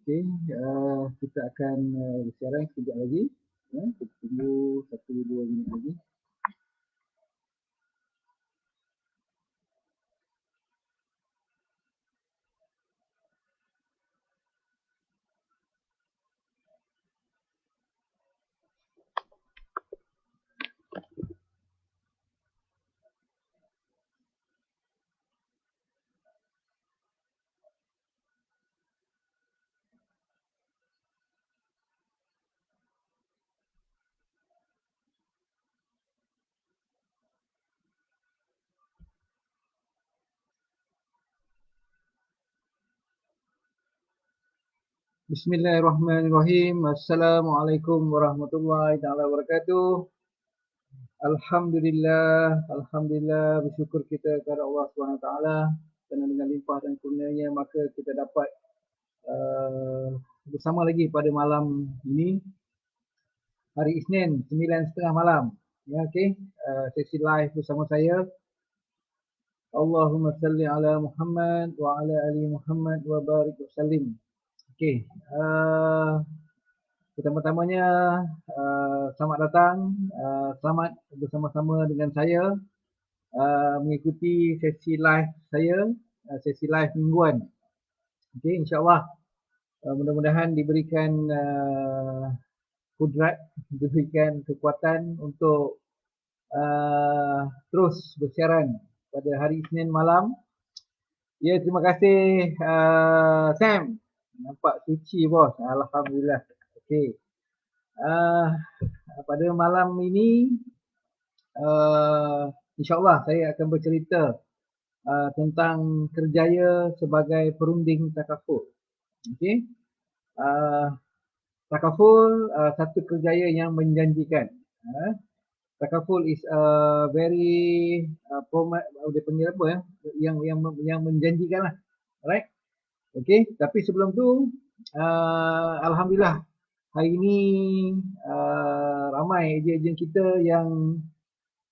Okey, kita akan bersiaran sekejap lagi. Kita tunggu 1-2 minit lagi. Bismillahirrahmanirrahim. Assalamualaikum warahmatullahi taala wabarakatuh. Alhamdulillah bersyukur kita kepada Allah SWT kerana dengan limpah dan kurnianya maka kita dapat bersama lagi pada malam ini, hari Isnin 9.30 malam. Ya, okey. Sesi live bersama saya. Allahumma salli ala Muhammad wa ala ali Muhammad wa barik wa sallim. Okey. Pertama-tamanya selamat datang, selamat bersama-sama dengan saya mengikuti sesi live saya, sesi live mingguan. Okey, insya-Allah mudah-mudahan diberikan kudrat, diberikan kekuatan untuk terus bersiaran pada hari Isnin malam. Ya, terima kasih Sam. Nampak suci bos. Alhamdulillah. Okey. Pada malam ini insya-Allah saya akan bercerita tentang kerjaya sebagai perunding takaful. Okey. Takaful satu kerjaya yang menjanjikan. Takaful is a very dia panggil apa ya? Yang menjanjikan lah. Alright. Okey, tapi sebelum tu alhamdulillah hari ini ramai ejen-ejen kita yang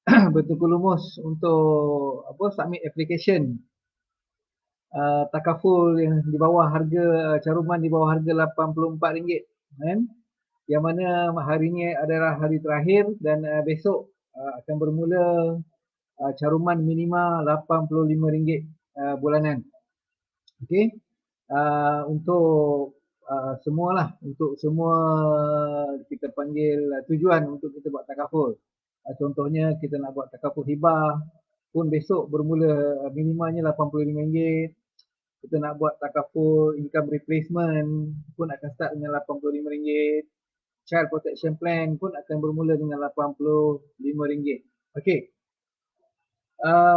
bertekulumus untuk submit application takaful yang di bawah harga caruman di bawah harga RM84 kan, yang mana hari ini adalah hari terakhir dan besok akan bermula caruman minima RM85 bulanan. Okey, untuk semualah, untuk semua kita panggil tujuan untuk kita buat takaful. Contohnya kita nak buat takaful hibah pun besok bermula minimanya RM85. Kita nak buat takaful income replacement pun akan start dengan RM85. Child protection plan pun akan bermula dengan RM85. Okey.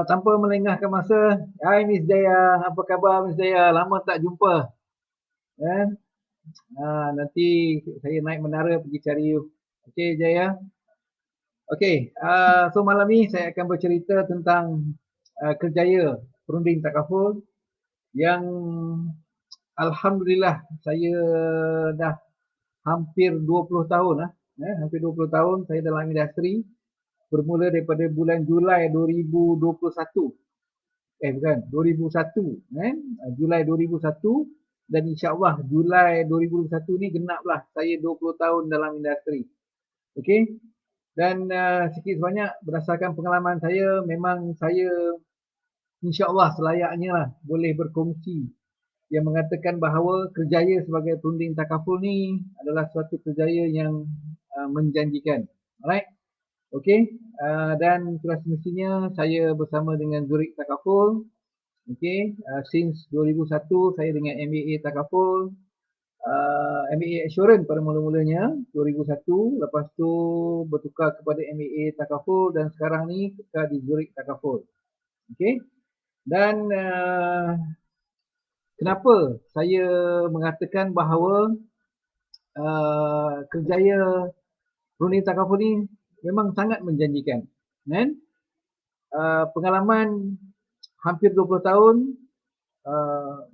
Tanpa melengahkan masa, hai Miss Jaya, apa khabar Miss Jaya? Lama tak jumpa. Kan? Nanti saya naik menara pergi cari you. Okey Jaya. Okey, so malam ni saya akan bercerita tentang kerjaya perunding takaful yang alhamdulillah saya dah hampir 20 tahun hampir 20 tahun saya dalam industri, bermula daripada bulan Julai 2021. Bukan, 2001 Julai 2001, dan insya-Allah Julai 2021 ni genaplah saya 20 tahun dalam industri. Okey. Dan sikit sebanyak berdasarkan pengalaman saya, memang saya insya-Allah selayaknya lah boleh berkongsi yang mengatakan bahawa kerjaya sebagai perunding takaful ni adalah suatu kerjaya yang menjanjikan. Alright. Okey. Dan sudah semestinya saya bersama dengan Zurich Takaful. Okey. Since 2001 saya dengan MBA Takaful. MBA Assurance pada mula-mulanya 2001, lepas tu bertukar kepada MBA Takaful dan sekarang ni tukar di Zurich Takaful. Okey. Dan kenapa saya mengatakan bahawa kerjaya perunding takaful ni memang sangat menjanjikan, kan? Pengalaman hampir 20 tahun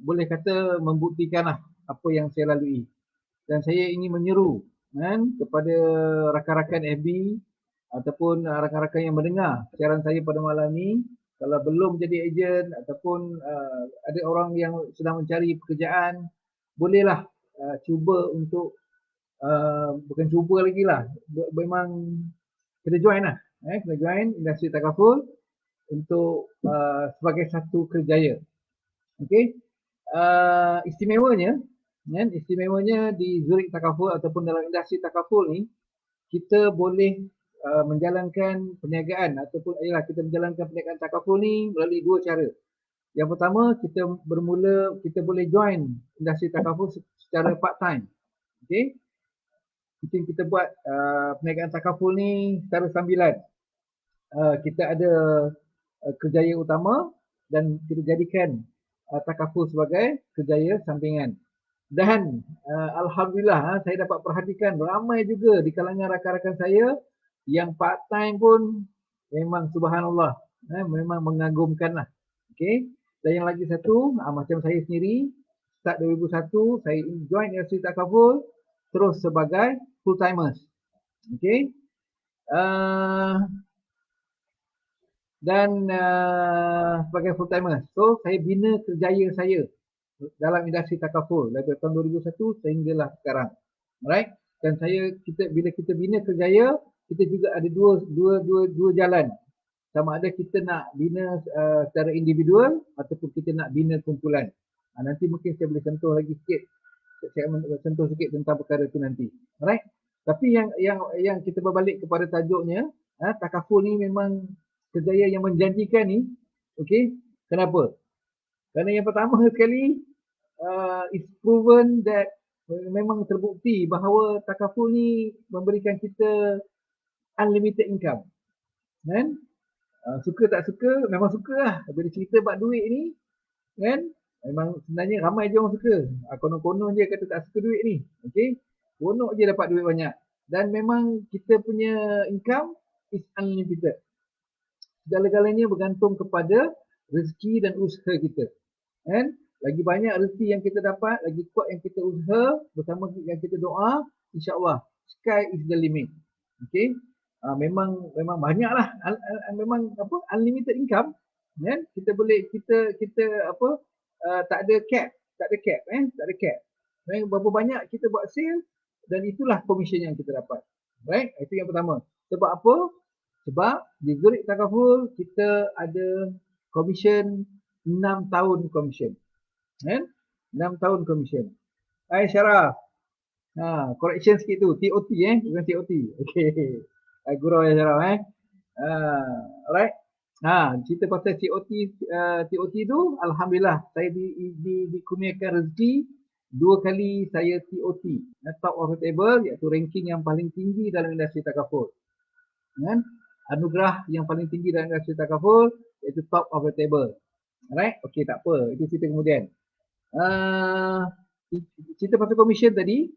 boleh kata membuktikanlah apa yang saya lalui. Dan saya ingin menyeru kan kepada rakan-rakan FB ataupun rakan-rakan yang mendengar siaran saya pada malam ni, kalau belum jadi ejen ataupun ada orang yang sedang mencari pekerjaan, bolehlah cuba untuk bukan cuba lagi lah, memang kita join lah, kita join industri takaful untuk sebagai satu kerjaya. Okey. Istimewanya di Zurich Takaful ataupun dalam industri takaful ni, kita boleh menjalankan perniagaan ataupun kita menjalankan perniagaan takaful ni melalui dua cara. Yang pertama, kita boleh join industri takaful secara part time. Okey. Kita buat perniagaan takaful ni secara sambilan. Kita ada kerjaya utama dan kita jadikan takaful sebagai kerjaya sampingan. Dan alhamdulillah saya dapat perhatikan ramai juga di kalangan rakan-rakan saya yang part time pun memang subhanallah, memang mengagumkanlah. Okey. Dan yang lagi satu, macam saya sendiri start 2001 saya join industri takaful terus sebagai full timers. Okey. Dan sebagai full timer. So saya bina kerjaya saya dalam industri takaful dari tahun 2001 sehinggalah sekarang. Alright? Dan bila kita bina kerjaya, kita juga ada dua jalan. Sama ada kita nak bina secara individual ataupun kita nak bina kumpulan. Nanti mungkin saya boleh sentuh lagi sikit. Saya sentuh sikit tentang perkara itu nanti. Alright? Tapi yang kita berbalik kepada tajuknya, takaful ni memang kerjaya yang menjanjikan ni. Okey? Kenapa? Kerana yang pertama sekali, it's proven that memang terbukti bahawa takaful ni memberikan kita unlimited income. Kan? Suka tak suka, memang suka lah. Bila cerita buat duit ni, kan? Memang sebenarnya ramai je orang suka. Konon-konon je kata tak suka duit ni. Okey? Konon je dapat duit banyak. Dan memang kita punya income is unlimited. Segala-galanya bergantung kepada rezeki dan usaha kita. Kan? Lagi banyak rezeki yang kita dapat, lagi kuat yang kita usaha, bersama yang kita doa, insya-Allah sky is the limit. Okey? Memang banyaklah, memang unlimited income, kan? Kita boleh tak ada cap. Berapa banyak kita buat sale dan itulah komisen yang kita dapat. Right? Itu yang pertama. Sebab apa? Sebab di Zurich Takaful kita ada komisen 6 tahun komisen. Kan? 6 tahun komisen. Hai Syaraf. Correction sikit tu, TOT bukan TOT. Okey. Gurau ya Syaraf alright. Cerita pasal TOT tu alhamdulillah saya dikurniakan rezeki 2 kali saya TOT, top of the table, iaitu ranking yang paling tinggi dalam industri takaful. Kan? Anugerah yang paling tinggi dalam industri takaful iaitu top of the table. Alright? Okey, tak apa. Itu cerita kemudian. Cerita pasal komisen tadi,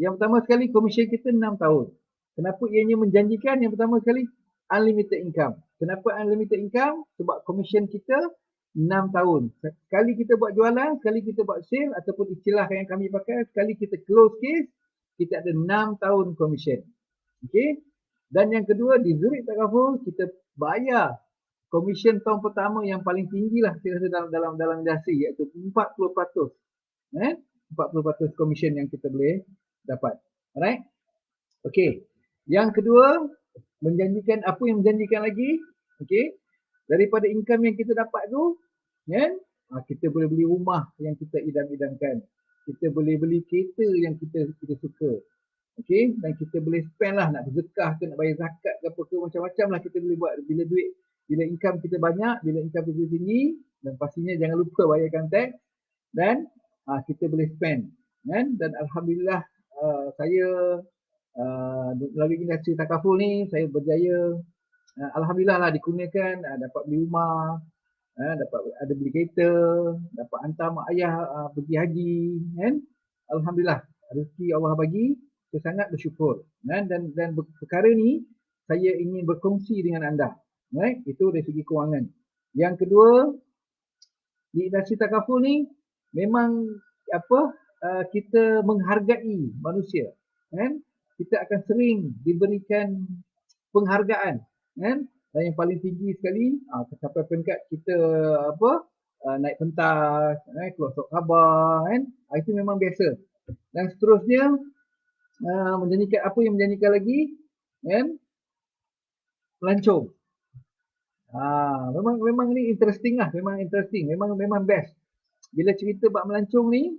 yang pertama sekali komisen kita 6 tahun. Kenapa ianya menjanjikan? Yang pertama sekali unlimited income. Kenapa unlimited income? Sebab komisen kita 6 tahun. Sekali kita buat jualan, sekali kita buat sale ataupun istilah yang kami pakai, sekali kita close case, kita ada 6 tahun komisen. Okey? Dan yang kedua, di Zurich Takaful kita bayar komisen tahun pertama yang paling tinggilah dalam industri, iaitu 40%. 40% komisen yang kita boleh dapat. Alright? Okey. Yang kedua, menjanjikan apa yang menjanjikan lagi? Okey. Daripada income yang kita dapat tu, kan? Kita boleh beli rumah yang kita idam-idamkan. Kita boleh beli kereta yang kita suka. Okey, dan kita boleh spend lah, nak bersedekah ke, nak bayar zakat ke apa ke, macam-macam lah kita boleh buat bila income kita banyak, bila income kita tinggi, dan pastinya jangan lupa bayarkan tax dan kita boleh spend. Kan? Dan alhamdulillah saya melalui industri takaful ni saya berjaya, alhamdulillah lah dikurniakan dapat beli rumah, dapat ada beli kereta, dapat hantar mak ayah pergi haji, kan? Alhamdulillah rezeki Allah bagi, saya sangat bersyukur. Dan perkara ni saya ingin berkongsi dengan anda. Right? Itu dari segi kewangan. Yang kedua, di industri takaful ni memang kita menghargai manusia. Kan? Kita akan sering diberikan penghargaan, kan? Dan yang paling tinggi sekali sampai peringkat kita naik pentas, keluar surat khabar, kan? Itu memang biasa. Dan seterusnya menjanjikan apa yang menjanjikan lagi, kan? Melancong. Memang ni interesting lah, memang interesting, memang best. Bila cerita bab melancong ni,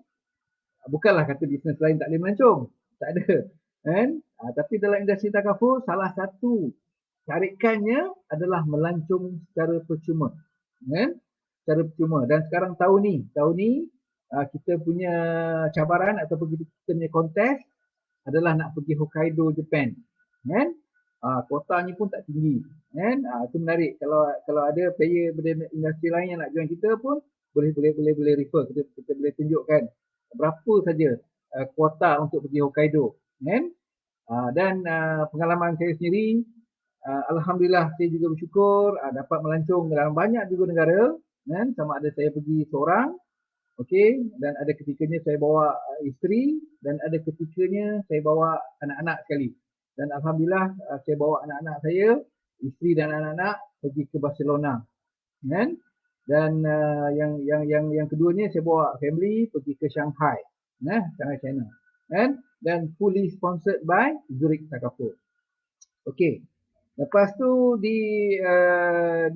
bukanlah kata bisnes lain tak boleh melancong, tak ada, kan? Tapi dalam industri takaful, salah satu tarikannya adalah melancong secara percuma, kan? Secara percuma. Dan sekarang tahun ni kita punya cabaran ataupun kita punya kontes adalah nak pergi Hokkaido, Japan, kan? Kuotanya pun tak tinggi, kan? Itu menarik. Kalau ada player dari industri lain yang nak join kita pun boleh refer, kita boleh tunjukkan berapa saja kuota untuk pergi Hokkaido, kan? Dan pengalaman saya sendiri, alhamdulillah saya juga bersyukur dapat melancong dalam banyak juga negara, kan? Sama ada saya pergi seorang, okey, dan ada ketikanya saya bawa isteri, dan ada ketikanya saya bawa anak-anak sekali. Dan alhamdulillah saya bawa anak-anak saya, isteri dan anak-anak pergi ke Barcelona, kan? Dan yang keduanya saya bawa family pergi ke Shanghai, Shanghai China, kan? Dan fully sponsored by Zurich Takaful. Okey. Lepas tu di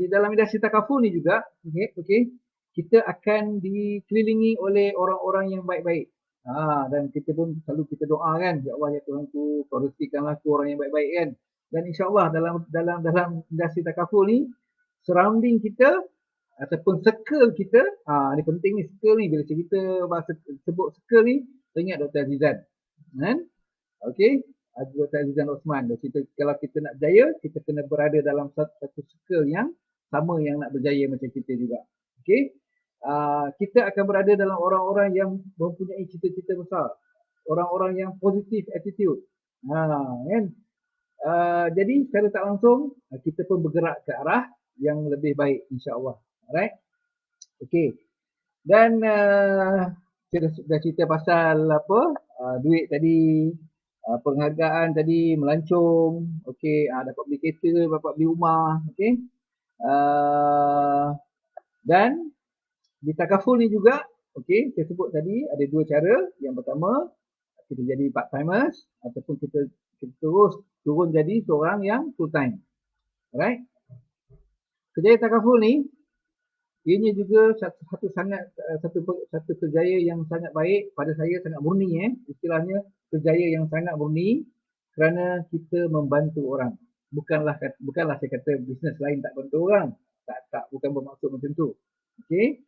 dalam industri takaful ni juga, okey, kita akan dikelilingi oleh orang-orang yang baik-baik. Dan kita pun selalu kita doa kan, ya Allah ya Tuhanku, kau rezekikanlah aku orang yang baik-baik kan. Dan insya-Allah dalam industri takaful ni, surrounding kita ataupun circle kita, ni penting ni circle ni, bila cerita bahasa sebut circle ni, teringat Dr. Azizan, kan? Okey, Dr. Azizan Osman. Kalau kita nak berjaya, kita kena berada dalam satu circle yang sama yang nak berjaya macam kita juga. Okey, kita akan berada dalam orang-orang yang mempunyai cita-cita besar, orang-orang yang positive attitude, kan? Jadi secara tak langsung kita pun bergerak ke arah yang lebih baik, insya-Allah. Alright. Okey. Dan kita dah cerita pasal apa? Duit tadi, penghargaan tadi, melancong, okey, dapat beli kereta, dapat beli rumah, okey. Dan di takaful ni juga, okey, saya sebut tadi ada dua cara. Yang pertama, kita jadi part timers ataupun kita terus turun jadi seorang yang full time. Alright. Kerjaya takaful ni, ianya juga satu kerjaya yang sangat baik, pada saya sangat murni, istilahnya kerjaya yang sangat murni, kerana kita membantu orang. Bukanlah saya kata bisnes lain tak bantu orang, bukan bermaksud macam tu. Okey.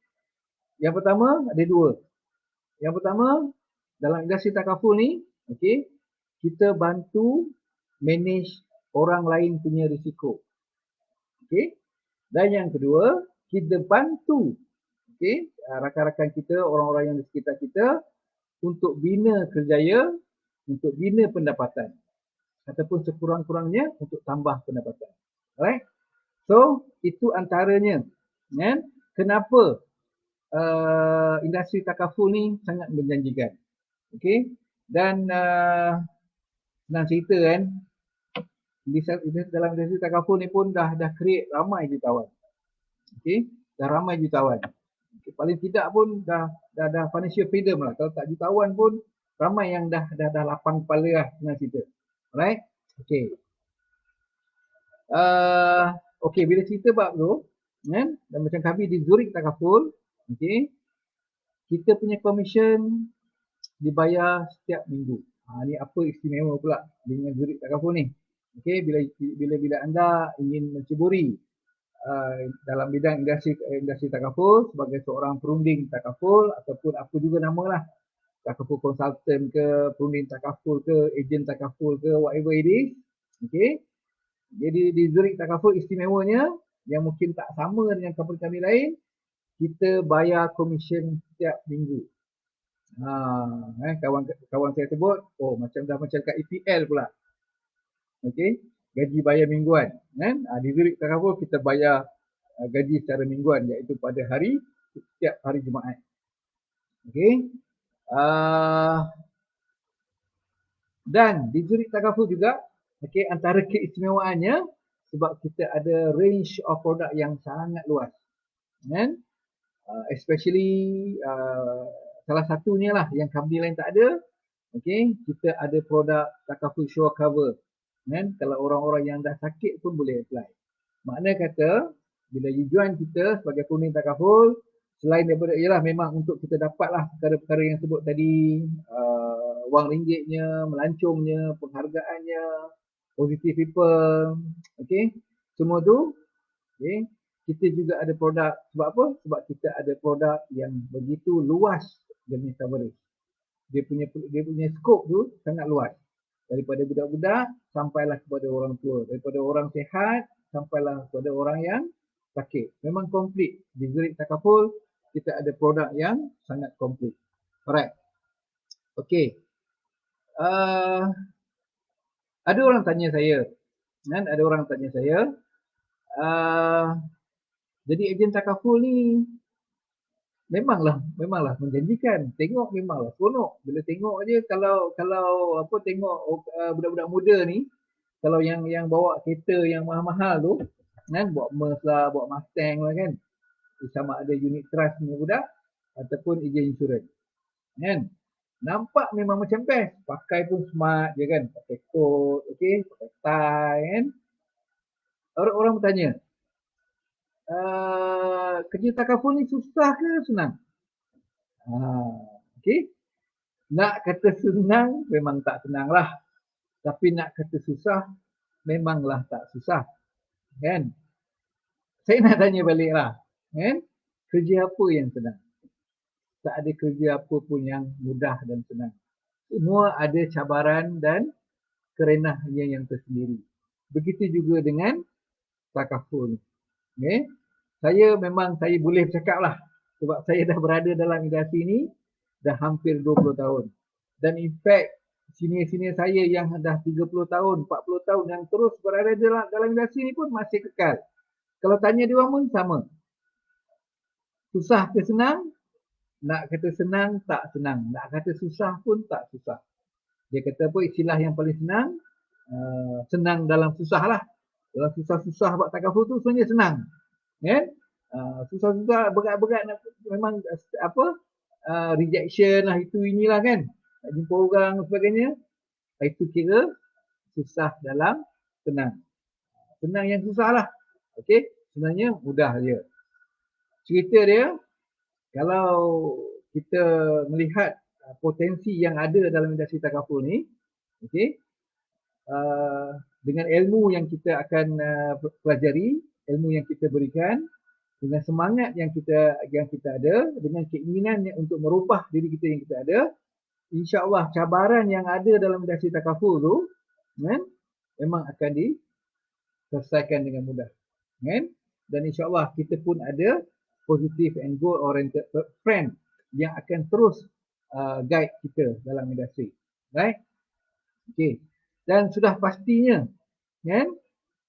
Yang pertama ada dua. Yang pertama, dalam industri takaful ni, okey, kita bantu manage orang lain punya risiko. Okey. Dan yang kedua, kita bantu, okey, rakan-rakan kita, orang-orang yang di sekitar kita untuk bina kerjaya, untuk bina pendapatan, ataupun sekurang-kurangnya untuk tambah pendapatan. Alright? So, itu antaranya, kan? Kenapa industri takaful ni sangat menjanjikan. Okey? Dan senang cerita kan, dalam industri takaful ni pun dah create ramai jutawan. Okey, dah ramai jutawan. Okay, paling tidak pun dah financial freedom lah. Kalau tak jutawan pun ramai yang dah lapang kepala lah senang cerita. Alright? Okey. Okey, bila cerita bab tu, kan? Dan macam kami di Zurich Takaful, okey, kita punya commission dibayar setiap minggu. Ni apa istimewa pula dengan Zurich Takaful ni. Okey, bila anda ingin menceburi dalam bidang industri takaful sebagai seorang perunding takaful, ataupun apa juga namalah, takaful consultant ke, perunding takaful ke, ejen takaful ke, whatever it is. Okey. Jadi di Zurich Takaful istimewanya yang mungkin tak sama dengan company lain, kita bayar komisen setiap minggu. Kawan saya sebut, macam kat EPL pula. Okey, gaji bayar mingguan, kan? Di Zurich Takaful kita bayar gaji secara mingguan, iaitu pada setiap hari Jumaat. Okey. Dan di Zurich Takaful juga, okey, antara keistimewaannya sebab kita ada range of produk yang sangat luas, kan? Especially salah satunya lah yang company lain tak ada, Okey, kita ada produk takaful sure cover. Kan? Kalau orang-orang yang dah sakit pun boleh apply. Makna kata, bila you join kita sebagai pengundi takaful, selain daripada, ialah memang untuk kita dapatlah perkara-perkara yang sebut tadi, wang ringgitnya, melancongnya, penghargaannya, positive people, okey, semua tu, okey. Kita juga ada produk, sebab apa? Sebab kita ada produk yang begitu luas jenis coverage. Dia punya skop tu sangat luas. Daripada budak-budak sampailah kepada orang tua, daripada orang sihat sampailah kepada orang yang sakit. Memang komplit. Di Zurich Takaful kita ada produk yang sangat komplit. Alright. Okey. Ada orang tanya saya, kan? Ada orang tanya saya, jadi ejen takaful ni memanglah menjanjikan. Tengok memanglah seronok. Bila tengok aje, kalau apa, tengok budak-budak muda ni, kalau yang bawa kereta yang mahal-mahal tu, kan, bawa Merc lah, bawa Mustang lah kan, sama ada unit trust punya budak ataupun ejen insurans, kan, nampak memang macam best. Pakai pun smart je kan, pakai coat, okey, pakai tie kan. Orang bertanya, kerja takaful ni susah ke senang? Okey, nak kata senang memang tak senang lah, tapi nak kata susah memanglah tak susah, kan. Saya nak tanya balik lah, kan, kerja apa yang senang? Tak ada kerja apa pun yang mudah dan senang. Semua ada cabaran dan kerenahnya yang tersendiri. Begitu juga dengan takaful. Okay? Saya boleh bercakap lah, sebab saya dah berada dalam industri ni dah hampir 20 tahun. Dan in fact, senior-senior saya yang dah 30 tahun, 40 tahun yang terus berada dalam industri ni pun masih kekal. Kalau tanya dia orang pun sama. Susah ke senang? Nak kata senang, tak senang. Nak kata susah pun tak susah. Dia kata apa, istilah yang paling senang, senang dalam susah lah. Dalam susah-susah buat takaful tu sebenarnya senang. Kan? Susah-susah, berat-berat memang apa, rejection lah, itu inilah kan. Nak jumpa orang dan sebagainya. Itu kira susah dalam senang. Senang yang susah lah. Okey, sebenarnya mudah je. Cerita dia, kalau kita melihat potensi yang ada dalam industri takaful ni, okey, dengan ilmu yang kita akan pelajari, ilmu yang kita berikan, dengan semangat yang kita ada, dengan keinginan untuk merubah diri kita yang kita ada, insya-Allah cabaran yang ada dalam industri takaful tu, kan, memang akan diselesaikan dengan mudah, kan? Dan insya-Allah kita pun ada positive and goal oriented friend yang akan terus guide kita dalam industri, right? Okey. Dan sudah pastinya, kan,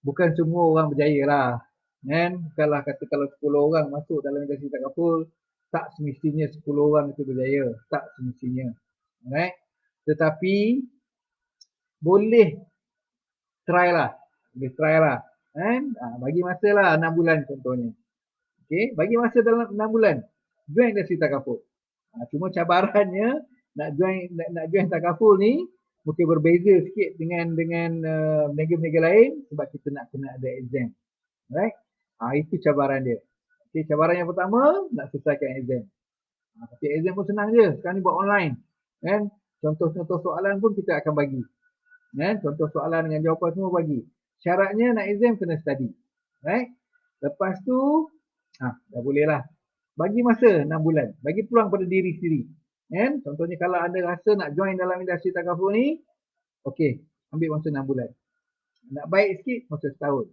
bukan semua orang berjaya lah, kan. Bukanlah kata kalau 10 orang masuk dalam industri takaful, tak semestinya 10 orang itu berjaya, tak semestinya, right? Tetapi boleh try lah, kan. Bagi masa lah 6 bulan contohnya. Okey, bagi masa dalam 6 bulan join industri takaful. Cuma cabarannya nak join takaful ni mungkin berbeza sikit dengan peniaga-peniaga lain sebab kita nak kena ada exam. Right? Itu cabaran dia. Okey, cabaran yang pertama nak selesaikan exam. Tapi exam pun senang je. Sekarang ni buat online. Kan? Contoh-contoh soalan pun kita akan bagi. Kan? Contoh soalan dengan jawapan semua bagi. Syaratnya nak exam kena study. Right? Lepas tu dah boleh lah. Bagi masa 6 bulan. Bagi peluang pada diri sendiri. Kan? Contohnya kalau anda rasa nak join dalam industri takaful ni, okey, ambil masa 6 bulan. Nak baik sikit, masa setahun.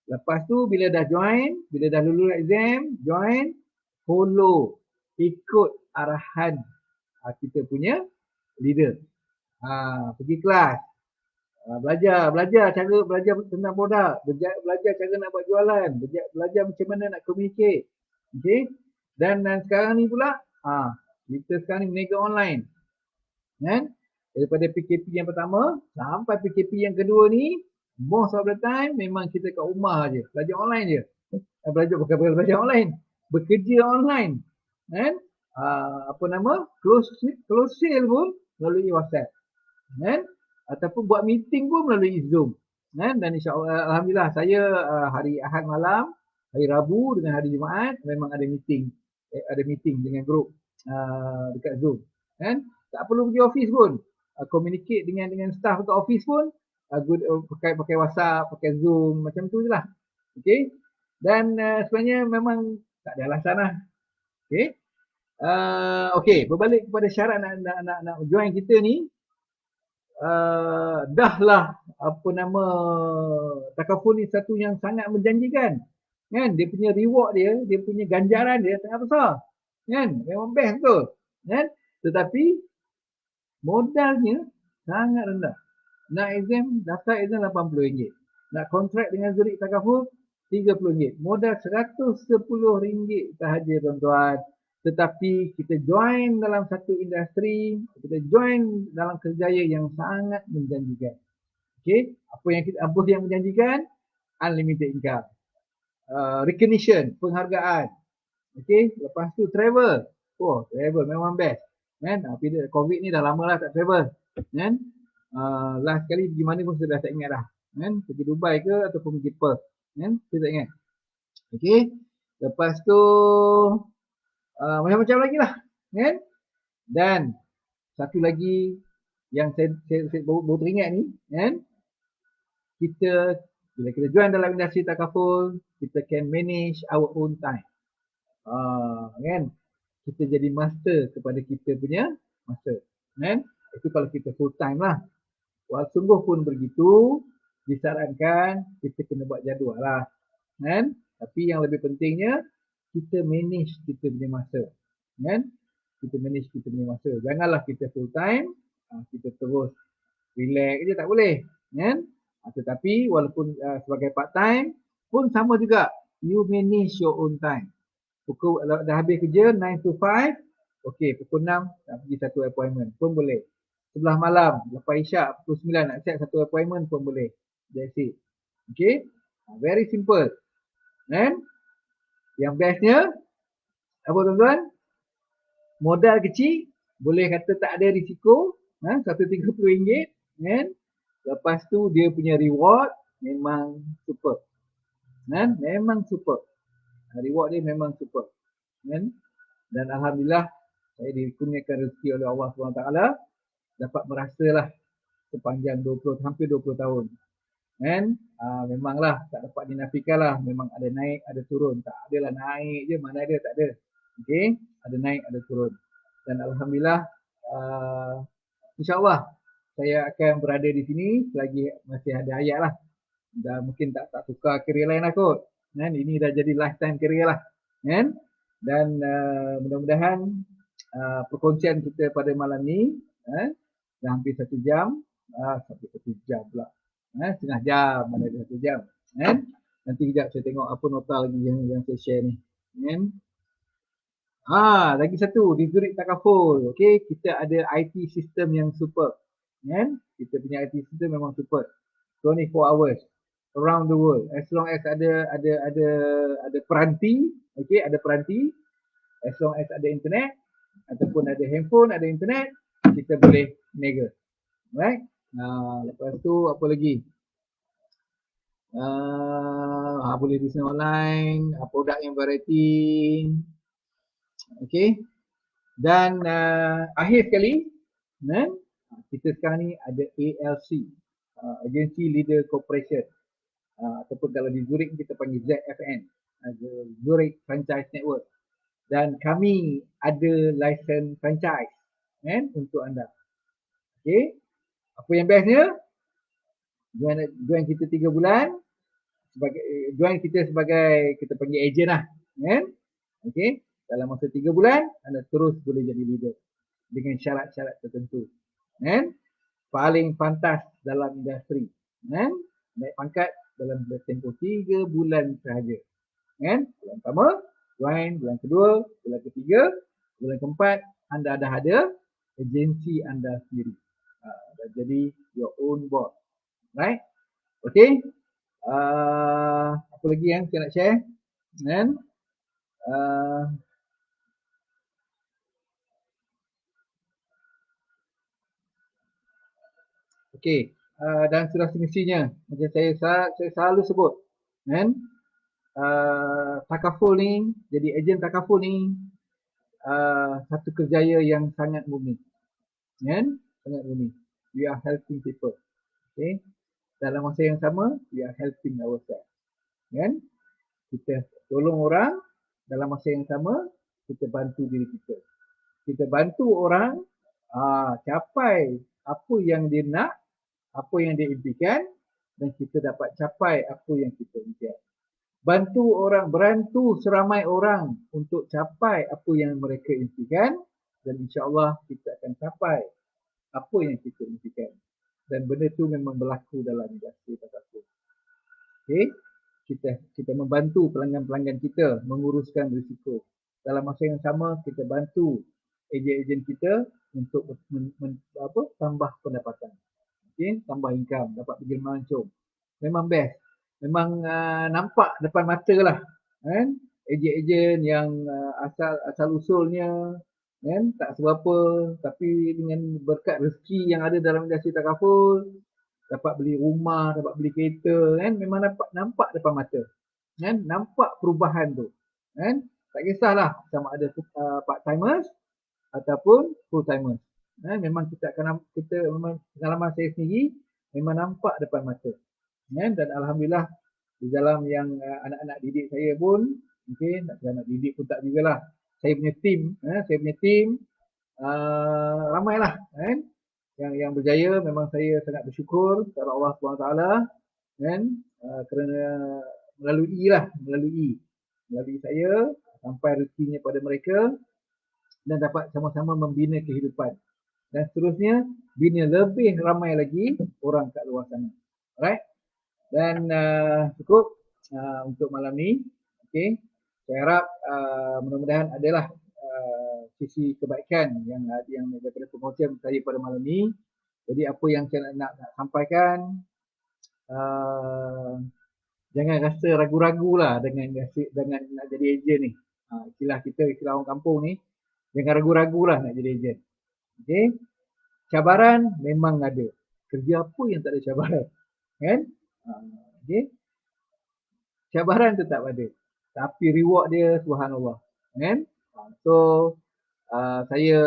Lepas tu bila dah join, bila dah lulus exam, join, follow, ikut arahan kita punya leader. Pergi kelas. Belajar tentang produk, belajar cara nak buat jualan, belajar macam mana nak communicate. Okey? Dan sekarang ni pula, kita sekarang ni meniaga online. Kan? Daripada PKP yang pertama sampai PKP yang kedua ni, most of the time memang kita kat rumah je, belajar online je. Bukan belajar online, bekerja online. Kan? Close sale pun melalui WhatsApp, kan? Ataupun buat meeting pun melalui Zoom, kan? Dan insya-Allah alhamdulillah saya hari Ahad malam, hari Rabu dengan hari Jumaat memang ada meeting dengan grup dekat Zoom, kan? Tak perlu pergi office pun. Communicate dengan staff dekat office pun pakai WhatsApp, pakai Zoom, macam tu jelah. Okey. Dan sebenarnya memang tak ada alasan lah. Okey. Okey, berbalik kepada syarat nak join kita ni, dah lah apa nama takaful ni satu yang sangat menjanjikan, kan? Dia punya reward dia punya ganjaran dia sangat besar, kan? Memang best betul, kan? Tetapi modalnya sangat rendah. Nak exam, daftar exam RM80. Nak kontrak dengan Zurich Takaful RM30. Modal RM110 sahaja tuan-tuan. Tetapi kita join dalam satu industri, kita join dalam kerjaya yang sangat menjanjikan. Okey, apa yang menjanjikan? Unlimited income, recognition, penghargaan. Okey, lepas tu travel. Oh, travel memang best, kan? Tapi COVID ni dah lama lah tak travel, kan? Last kali pergi mana pun sudah tak ingat dah, kan? Pergi Dubai ke ataupun pergi Perth, kan? Saya tak ingat. Okey, lepas tu macam-macam lagi lah, kan? Dan satu lagi yang saya baru teringat ni, kan? Kita bila kita join dalam industri takaful, kita can manage our own time. Kan? Kita jadi master kepada kita punya masa, kan? Itu kalau kita full time lah. Sungguh pun begitu, disarankan kita kena buat jadual lah, kan? Tapi yang lebih pentingnya kita manage kita punya masa, kan? Kita manage kita punya masa. Janganlah kita full time, kita terus relax je, tak boleh, kan? Tetapi walaupun sebagai part time pun sama juga, you manage your own time. Pukul dah habis kerja 9 to 5, okey, pukul 6 nak pergi satu appointment pun boleh. Sebelah malam lepas isyak pukul 9 nak set satu appointment pun boleh. That's it. Okey, very simple, kan? Yang bestnya apa tuan-tuan? Modal kecil, boleh kata tak ada risiko, RM130, kan? Lepas tu dia punya reward memang super, kan? Memang super. Reward dia memang super, kan? Dan alhamdulillah saya dikurniakan rezeki oleh Allah SWT dapat merasalah sepanjang hampir 20 tahun, kan? Memanglah tak dapat dinafikanlah, memang ada naik ada turun, tak adalah naik je, mana ada, tak ada. Okey, ada naik ada turun. Dan alhamdulillah insya-Allah saya akan berada di sini selagi masih ada hayat lah. Dah mungkin tak tukar kerja lain lah kot, kan? Ini dah jadi lifetime kerja lah, kan? Dan mudah-mudahan perkongsian kita pada malam ni dah hampir 1 jam, sampai 1 jam pula, setengah jam, mana ada 1 jam, kan? Nanti kejap saya tengok apa nota lagi yang saya share ni, kan? Lagi satu di Zurich Takaful, okey, kita ada IT system yang super, kan? Kita punya IT system memang super, 24 hours around the world, as long as ada peranti, okey, ada peranti, as long as ada internet ataupun ada handphone, ada internet, kita boleh niaga, right? Lepas tu apa lagi? Boleh bisnes online, produk yang variety, okey. Dan akhir sekali, kita sekarang ni ada ALC, Agency Leader Corporation, ataupun kalau di Zurich kita panggil ZFN, Zurich Franchise Network. Dan kami ada license franchise, kan, untuk anda. Okey, apa yang bestnya? Join kita 3 bulan, join kita sebagai, kita panggil agent lah, kan? Okey, dalam masa 3 bulan anda terus boleh jadi leader dengan syarat-syarat tertentu, kan? Paling pantas dalam industri, kan? Naik pangkat dalam tempoh 3 bulan sahaja, kan? Bulan pertama join, bulan kedua, bulan ketiga, bulan keempat anda dah ada agensi anda sendiri, dah jadi your own boss, right? Okey, apa lagi yang saya nak share, kan? Okey, dan sudah semestinya macam saya selalu sebut kan, takaful ni, jadi ejen takaful ni satu kerjaya yang sangat murni kan, sangat murni. We are helping people. Okay, dalam masa yang sama we are helping ourselves kan, kita tolong orang, dalam masa yang sama kita bantu diri kita. Kita bantu orang capai apa yang dia nak, apa yang dia impikan, dan kita dapat capai apa yang kita impikan. Bantu orang, berantu seramai orang untuk capai apa yang mereka impikan, dan insya-Allah kita akan capai apa yang kita impikan. Dan benda tu memang berlaku dalam industri takaful. Okey, kita membantu pelanggan-pelanggan kita menguruskan risiko. Dalam masa yang sama kita bantu ejen-ejen kita untuk tambah pendapatan. Okey, tambah income, dapat pergi melancong. Memang best. Memang nampak depan mata lah kan, ejen-ejen yang asal usulnya kan tak seberapa, tapi dengan berkat rezeki yang ada dalam industri takaful, dapat beli rumah, dapat beli kereta kan, memang nampak depan mata kan, nampak perubahan tu kan. Tak kisahlah sama ada part timers ataupun full timers kan, memang kita memang pengalaman saya sendiri memang nampak depan mata kan. Dan alhamdulillah di dalam yang anak-anak didik saya pun, mungkin anak didik pun tak jugalah, saya punya tim ramailah kan yang berjaya. Memang saya sangat bersyukur kepada Allah SWT kan, kerana melalui saya sampai rezekinya pada mereka dan dapat sama-sama membina kehidupan, dan seterusnya bina lebih ramai lagi orang kat luar sana. Alright, dan cukup untuk malam ni. Okey, saya harap mudah-mudahan adalah sisi kebaikan yang daripada perkongsian saya pada malam ni. Jadi apa yang saya nak sampaikan, jangan rasa ragu-ragu lah dengan nak jadi ejen ni. Istilah orang kampung ni, jangan ragu-ragu lah nak jadi ejen. Okey, cabaran memang ada. Kerja apa yang tak ada cabaran kan? Okey, cabaran tetap ada, tapi reward dia subhanallah kan. So saya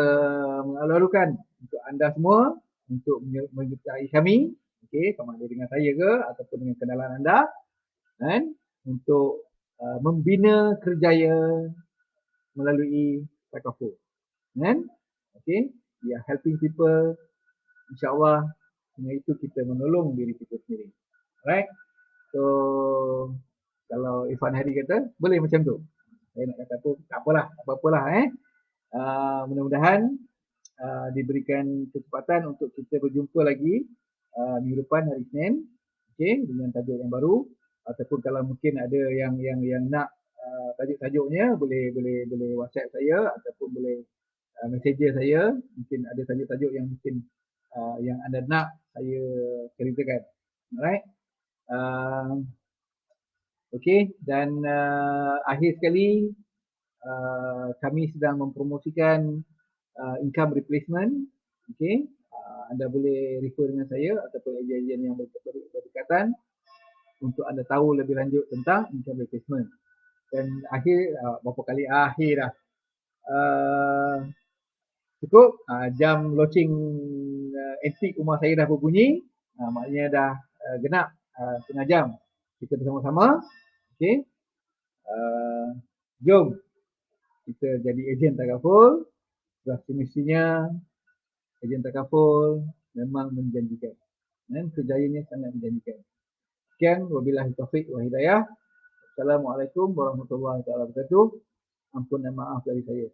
mengalu-alukan untuk anda semua untuk menyertai kami, okey, sama ada dengan saya ke ataupun dengan kenalan anda kan, untuk membina kerjaya melalui takaful kan. Okey, we are helping people, insya-Allah dengan itu kita menolong diri kita sendiri. Alright, so kalau Irfan Hadi kata boleh macam tu, saya nak kata tak apalah mudah-mudahan diberikan kesempatan untuk kita berjumpa lagi minggu depan hari Isnin, okey, dengan tajuk yang baru. Ataupun kalau mungkin ada yang nak tajuk-tajuknya, boleh WhatsApp saya ataupun boleh messenger saya. Mungkin ada tajuk-tajuk yang mungkin yang anda nak saya ceritakan. Alright. Okey, dan akhir sekali kami sedang mempromosikan income replacement. Okey, anda boleh refer dengan saya ataupun ejen-ejen yang berdekatan untuk anda tahu lebih lanjut tentang income replacement. Dan akhir, berapa kali akhir dah, cukup, jam launching antik rumah saya dah berbunyi, maknanya dah genap setengah jam kita bersama-sama. Okey, jom kita jadi ejen takaful. Sudah semestinya ejen takaful memang menjanjikan dan kerjayanya sangat menjanjikan. Sekian, wabillahi taufiq wa hidayah. Assalamualaikum warahmatullahi wabarakatuh. Ampun dan maaf dari saya.